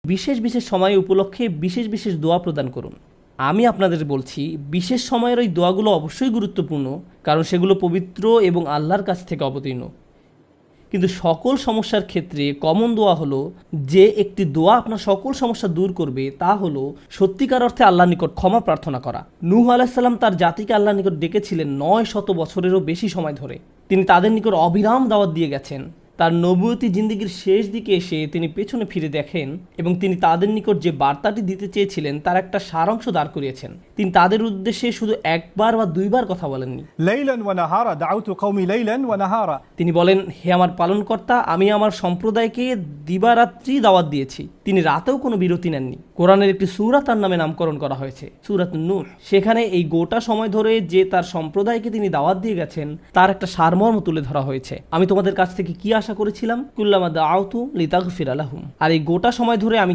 বিশেষ বিশেষ সময় উপলক্ষে বিশেষ বিশেষ দোয়া প্রদান করুন। আমি আপনাদের বলছি, বিশেষ সময়ের ওই দোয়াগুলো অবশ্যই গুরুত্বপূর্ণ, কারণ সেগুলো পবিত্র এবং আল্লাহর কাছ থেকে অবতীর্ণ। কিন্তু সকল সমস্যার ক্ষেত্রে কমন দোয়া হলো, যে একটি দোয়া আপনার সকল সমস্যা দূর করবে, তা হলো সত্যিকার অর্থে আল্লাহর নিকট ক্ষমা প্রার্থনা করা। নূহ আলাইহিস সালাম তার জাতিকে আল্লাহর নিকট ডেকেছিলেন 900 বছরেরও বেশি সময় ধরে। তিনি তাদের নিকট অবিরাম দাওয়াত দিয়ে গেছেন। তার নবুয়তি জিন্দেগির শেষ দিকে এসে তিনি পেছনে ফিরে দেখেন এবং তিনি তাদের নিকট যে বার্তাটি দিতে চেয়েছিলেন তার একটা সারাংশ দাঁড় করিয়েছেন। তিনি তাদের উদ্দেশ্যে শুধু একবার বা দুইবার কথা বলেননি। ليلا ونهارا دعوت قومي ليلا ونهارا তিনি বলেন, হে আমার পালনকর্তা, আমি আমার সম্প্রদায়কে দিবারাত্রি দাওয়াত দিয়েছি। তিনি রাতেও কোনো বিরতি নেননি। কোরআনের একটি সূরা তার নামে নামকরণ করা হয়েছে, সূরাত নূহ। সেখানে এই গোটা সময় ধরে যে তার সম্প্রদায়কে তিনি দাওয়াত দিয়ে গেছেন তার একটা সারমর্ম তুলে ধরা হয়েছে। আমি তোমাদের কাছ থেকে কি আশা করেছিলাম? কুল্লামা দাআউতু লিতাগফিরা লাহুম। আর এই গোটা সময় ধরে আমি